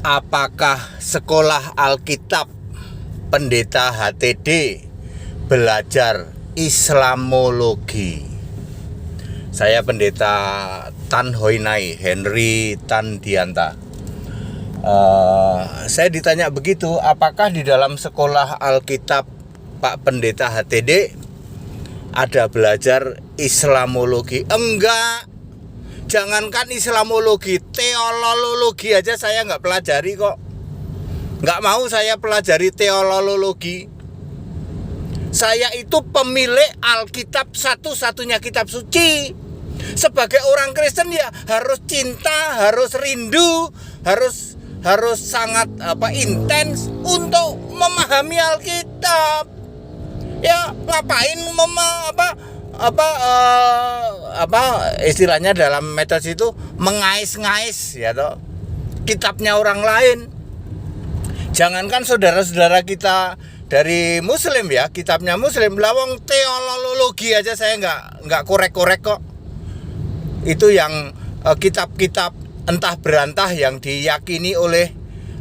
Apakah sekolah Alkitab Pendeta HTD belajar Islamologi? Saya Pendeta Tan Hoinai Henry Tan Dianta. Saya ditanya begitu, apakah di dalam sekolah Alkitab Pak Pendeta HTD ada belajar Islamologi? Enggak. Jangankan Islamologi, teologi aja saya nggak pelajari kok. Nggak mau saya pelajari teologi. Saya itu pemilik Alkitab, satu-satunya kitab suci. Sebagai orang Kristen ya harus cinta, harus rindu, harus sangat intens untuk memahami Alkitab. Ya ngapain istilahnya dalam metode itu mengais-ngais ya toh kitabnya orang lain. Jangankan saudara-saudara kita dari Muslim ya, kitabnya Muslim, lawang teologi aja saya nggak korek-korek kok. Itu yang kitab-kitab entah berantah yang diyakini oleh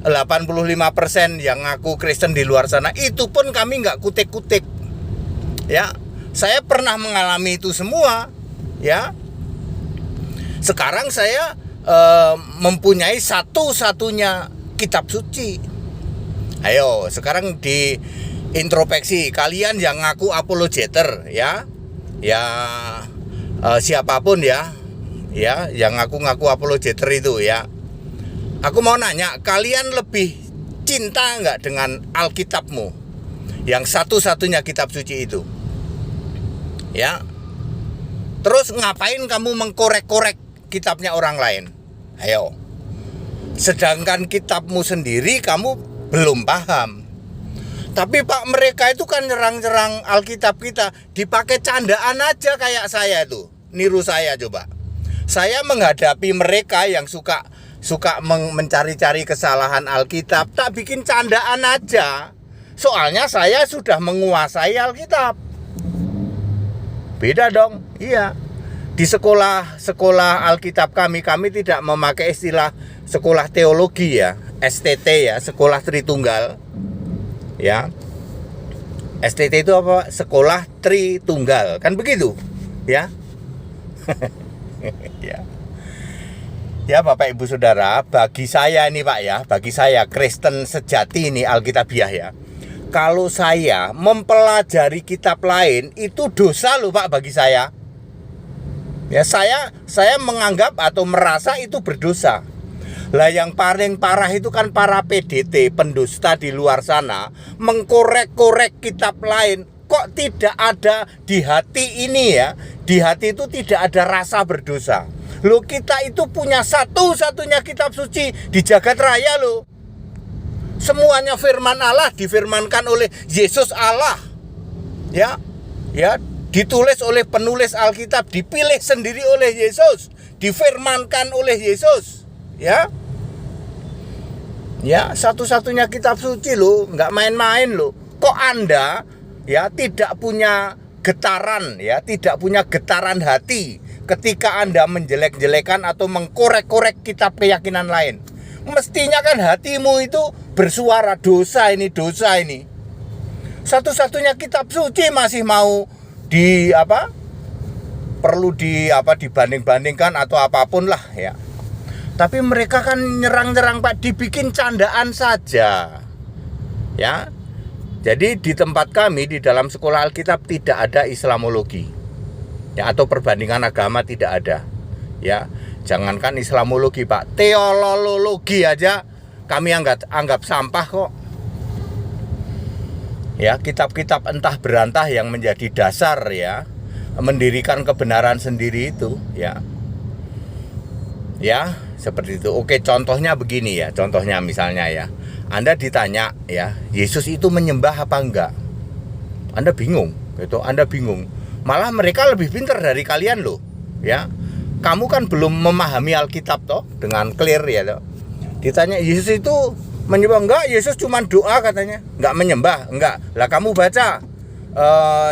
85% yang ngaku Kristen di luar sana, itu pun kami nggak kutik-kutik. Ya, saya pernah mengalami itu semua. Ya, sekarang saya mempunyai satu-satunya kitab suci. Ayo, sekarang di introspeksi kalian yang ngaku apologeter ya, siapapun ya, yang ngaku apologeter itu ya. Aku mau nanya, kalian lebih cinta nggak dengan Alkitabmu, yang satu-satunya kitab suci itu? Ya, terus ngapain kamu mengkorek-korek kitabnya orang lain? Ayo, sedangkan kitabmu sendiri kamu belum paham. Tapi Pak, mereka itu kan nyerang-nyerang Alkitab kita, dipakai candaan aja kayak saya itu. Niru saya coba. Saya menghadapi mereka yang suka mencari-cari kesalahan Alkitab, tak bikin candaan aja. Soalnya saya sudah menguasai Alkitab. Beda dong, iya. Di sekolah Alkitab kami tidak memakai istilah sekolah teologi ya, STT ya, sekolah Tritunggal. Ya. STT itu apa? Sekolah Tritunggal, kan begitu? Ya. Ya. Ya Bapak Ibu Saudara, bagi saya ini Pak ya, bagi saya Kristen sejati ini Alkitabiah ya. Kalau saya mempelajari kitab lain itu dosa loh Pak bagi saya. Ya saya menganggap atau merasa itu berdosa. Lah yang paling parah itu kan para PDT, pendusta di luar sana, mengkorek-korek kitab lain. Kok tidak ada di hati ini ya? Di hati itu tidak ada rasa berdosa. Loh, kita itu punya satu-satunya kitab suci di jagat raya loh. Semuanya firman Allah, difirmankan oleh Yesus Allah. Ya, ditulis oleh penulis Alkitab, dipilih sendiri oleh Yesus, difirmankan oleh Yesus. Ya, satu-satunya kitab suci loh, nggak main-main loh. Kok Anda ya tidak punya getaran ya, tidak punya getaran hati ketika Anda menjelek-jelekan atau mengkorek-korek kitab keyakinan lain? Mestinya kan hatimu itu bersuara, dosa ini. Satu-satunya kitab suci masih mau perlu dibanding-bandingkan atau apapun lah ya. Tapi mereka kan nyerang-nyerang Pak, dibikin candaan saja. Ya. Jadi di tempat kami di dalam sekolah Alkitab tidak ada Islamologi. Ya, atau perbandingan agama tidak ada. Ya. Jangankan Islamologi Pak, teologi aja kami anggap sampah kok. Ya, kitab-kitab entah berantah yang menjadi dasar ya, mendirikan kebenaran sendiri itu ya. Ya, seperti itu. Oke, contohnya begini ya. Contohnya misalnya ya, Anda ditanya ya, Yesus itu menyembah apa enggak? Anda bingung, gitu. Anda bingung. Malah mereka lebih pintar dari kalian loh, ya. Kamu kan belum memahami Alkitab toh dengan clear ya toh. Ditanya Yesus itu menyembah enggak? Yesus cuma doa katanya, enggak menyembah, enggak. Lah kamu baca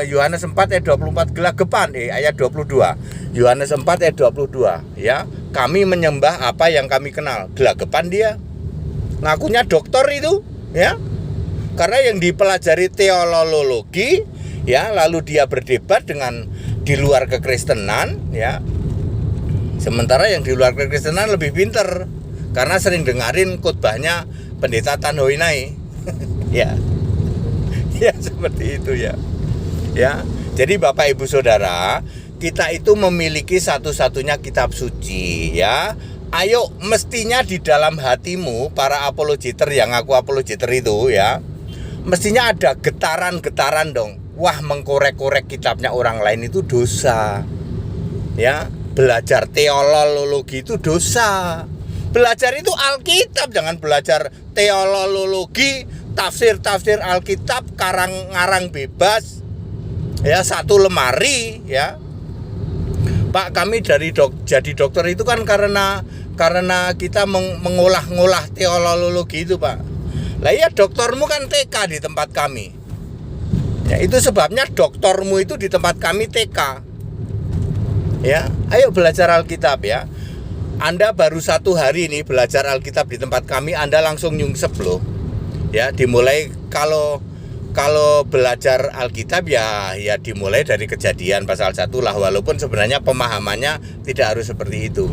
Yohanes 4 ayat 24 gelagapan ayat 22. Yohanes 4 ayat 22 ya. Kami menyembah apa yang kami kenal. Gelagapan dia. ngakunya dokter itu, ya. Karena yang dipelajari teologi, ya, lalu dia berdebat dengan di luar kekristenan, ya. Sementara yang di luar kekristenan lebih pinter karena sering dengerin khotbahnya Pendeta Tan Hoi Nai. Ya. Ya, seperti itu ya. Ya. Jadi Bapak Ibu Saudara, kita itu memiliki satu-satunya kitab suci, ya. Ayo, mestinya di dalam hatimu para apologeter yang aku apologeter itu, ya, mestinya ada getaran-getaran dong. Wah, mengkorek-korek kitabnya orang lain itu dosa. Ya, belajar teologi itu dosa. Belajar itu Alkitab, jangan belajar teologi, tafsir-tafsir Alkitab, karang-ngarang bebas. Ya, satu lemari, ya. Pak, kami jadi dokter itu kan karena kita mengolah-ngolah teologi itu, Pak. Lah ya, doktermu kan TK di tempat kami. Ya, itu sebabnya doktermu itu di tempat kami TK. Ya, ayo belajar Alkitab ya. Anda baru 1 hari ini belajar Alkitab di tempat kami, Anda langsung nyungsep loh. Ya, dimulai kalau belajar Alkitab ya dimulai dari Kejadian pasal 1 lah, walaupun sebenarnya pemahamannya tidak harus seperti itu.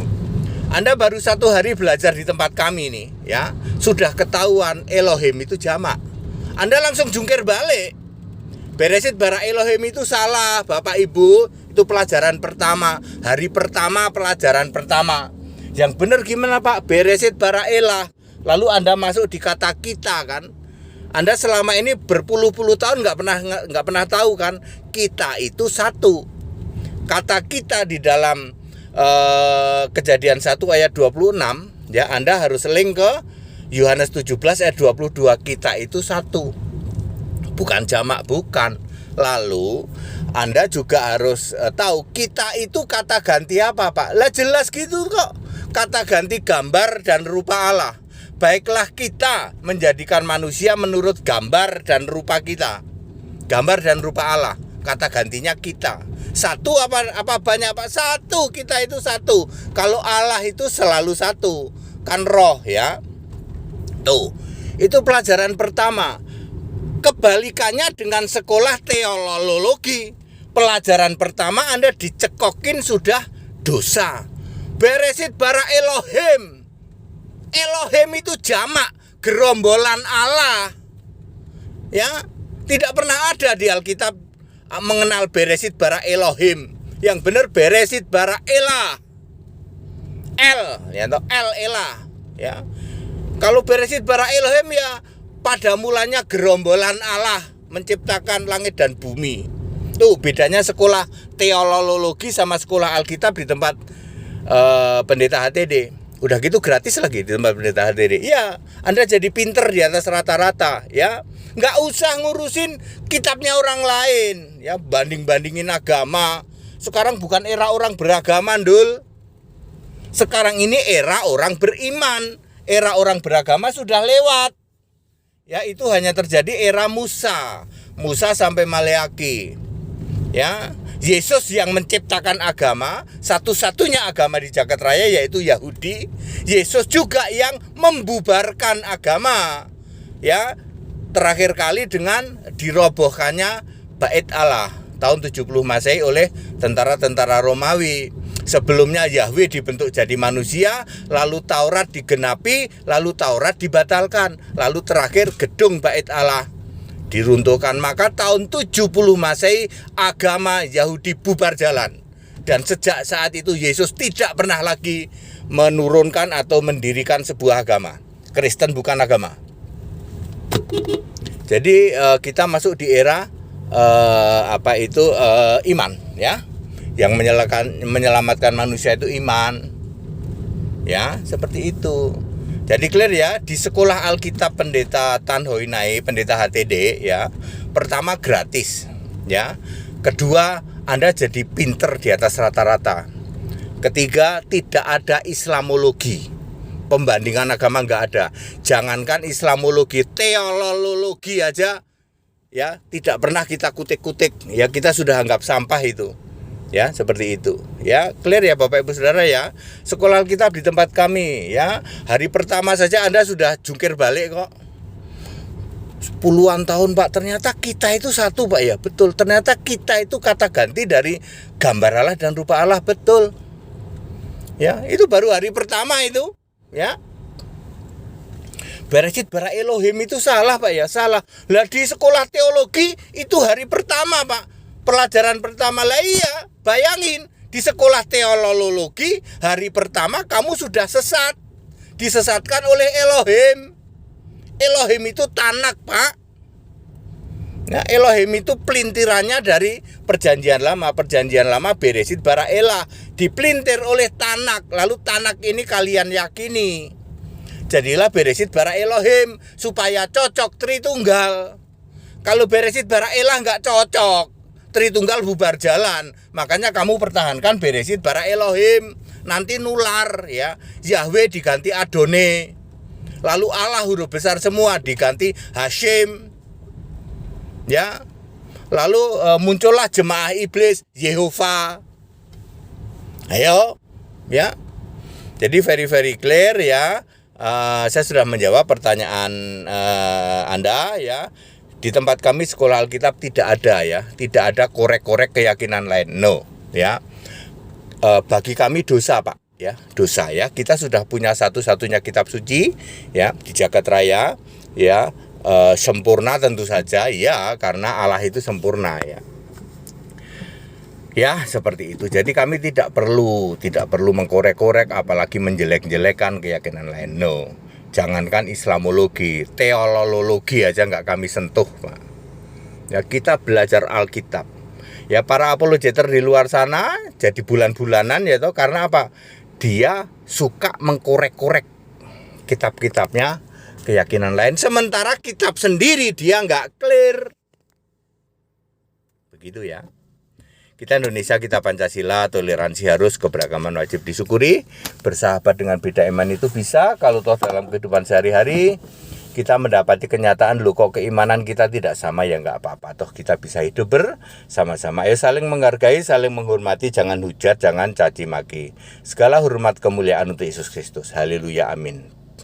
Anda baru 1 hari belajar di tempat kami nih, ya, sudah ketahuan Elohim itu jamak. Anda langsung jungkir balik. Beresit bara Elohim itu salah, Bapak Ibu. Itu pelajaran pertama, hari pertama pelajaran pertama. Yang benar gimana, Pak? Beresit bara Elah. Lalu Anda masuk di kata kita kan? Anda selama ini berpuluh-puluh tahun nggak pernah tahu kan? Kita itu satu. Kata kita di dalam Kejadian 1 ayat 26, ya, Anda harus link ke Yohanes 17 ayat 22. Kita itu satu. Bukan jamak, bukan. Lalu Anda juga harus tahu kita itu kata ganti apa, Pak? Lah jelas gitu kok. Kata ganti gambar dan rupa Allah. Baiklah kita menjadikan manusia menurut gambar dan rupa kita. Gambar dan rupa Allah. Kata gantinya kita. Satu apa banyak, Pak? Satu, kita itu satu. Kalau Allah itu selalu satu. Kan roh, ya. Tuh. Itu pelajaran pertama. Kebalikannya dengan sekolah teologi. Pelajaran pertama Anda dicekokin sudah dosa. Beresit bara Elohim. Elohim itu jamak, gerombolan Allah. Ya, tidak pernah ada di Alkitab mengenal beresit bara Elohim. Yang benar beresit bara Elah. Ya, El Elah, ya. Kalau beresit bara Elohim ya pada mulanya gerombolan Allah menciptakan langit dan bumi. Tuh bedanya sekolah teologi sama sekolah Alkitab di tempat Pendeta HTD. Udah gitu gratis lagi di tempat Pendeta HTD. Ya, Anda jadi pinter di atas rata-rata, ya. Nggak usah ngurusin kitabnya orang lain, ya, banding-bandingin agama. Sekarang bukan era orang beragama, Dul. Sekarang ini era orang beriman. Era orang beragama sudah lewat. Ya, itu hanya terjadi era Musa sampai Maleaki. Ya, Yesus yang menciptakan agama, satu-satunya agama di jagat raya yaitu Yahudi. Yesus juga yang membubarkan agama. Ya, terakhir kali dengan dirobohkannya Bait Allah tahun 70 Masehi oleh tentara-tentara Romawi. Sebelumnya Yahweh dibentuk jadi manusia, lalu Taurat digenapi, lalu Taurat dibatalkan, lalu terakhir gedung Bait Allah diruntuhkan. Maka tahun 70 Masehi agama Yahudi bubar jalan. Dan sejak saat itu Yesus tidak pernah lagi menurunkan atau mendirikan sebuah agama. Kristen bukan agama. Jadi kita masuk di era iman, ya. Yang menyelamatkan manusia itu iman. Ya, seperti itu. Jadi clear ya, di sekolah Alkitab Pendeta Tan Hoi Nai, Pendeta HTD, ya. Pertama gratis, ya. Kedua, Anda jadi pinter di atas rata-rata. Ketiga, tidak ada Islamologi. Pembandingan agama nggak ada. Jangankan Islamologi, teologi aja, ya, tidak pernah kita kutik-kutik. Ya, kita sudah anggap sampah itu. Ya, seperti itu. Ya, clear ya Bapak Ibu Saudara ya. Sekolah Alkitab di tempat kami ya. Hari pertama saja Anda sudah jungkir balik kok. Puluhan tahun Pak, ternyata kita itu satu Pak ya. Betul, ternyata kita itu kata ganti dari gambar Allah dan rupa Allah, betul. Ya, itu baru hari pertama itu, ya. Bereshit bara Elohim itu salah Pak ya, salah. Lah di sekolah teologi itu hari pertama Pak. Pelajaran pertama lah iya, bayangin di sekolah teologi hari pertama kamu sudah sesat. Disesatkan oleh Elohim. Elohim itu Tanak Pak. Nah, Elohim itu pelintirannya dari perjanjian lama. Perjanjian lama Bereshit bara Elah, dipelintir oleh Tanak. Lalu Tanak ini kalian yakini. Jadilah Bereshit bara Elohim supaya cocok Tritunggal. Kalau Bereshit bara Elah nggak cocok, Tritunggal bubar jalan. Makanya kamu pertahankan Bereshit bara Elohim. Nanti nular ya. Yahweh diganti Adone. Lalu Allah huruf besar semua diganti Hashim. Ya. Lalu muncullah jemaah iblis Yehova. Ayo, ya. Jadi very clear ya. Saya sudah menjawab pertanyaan Anda ya. Di tempat kami sekolah Alkitab tidak ada ya, tidak ada korek-korek keyakinan lain. No, ya. Bagi kami dosa, Pak, ya. Dosa ya. Kita sudah punya satu-satunya kitab suci ya di jagat raya ya. Sempurna tentu saja ya, karena Allah itu sempurna ya. Ya, seperti itu. Jadi kami tidak perlu mengkorek-korek apalagi menjelek-jelekan keyakinan lain. No. Jangankan Islamologi, teologi aja nggak kami sentuh, Pak. Ya, kita belajar Alkitab. Ya, para apologeter di luar sana jadi bulan-bulanan ya toh, karena apa? Dia suka mengkorek-korek kitab-kitabnya keyakinan lain, sementara kitab sendiri dia nggak clear. Begitu ya. Kita Indonesia, kita Pancasila, toleransi harus, keberagaman wajib disyukuri. Bersahabat dengan beda iman itu bisa, kalau toh dalam kehidupan sehari-hari kita mendapati kenyataan, loh kok keimanan kita tidak sama, ya nggak apa-apa. Toh kita bisa hidup bersama-sama. Ayo saling menghargai, saling menghormati, jangan hujat, jangan caci maki. Segala hormat kemuliaan untuk Yesus Kristus. Haleluya, amin.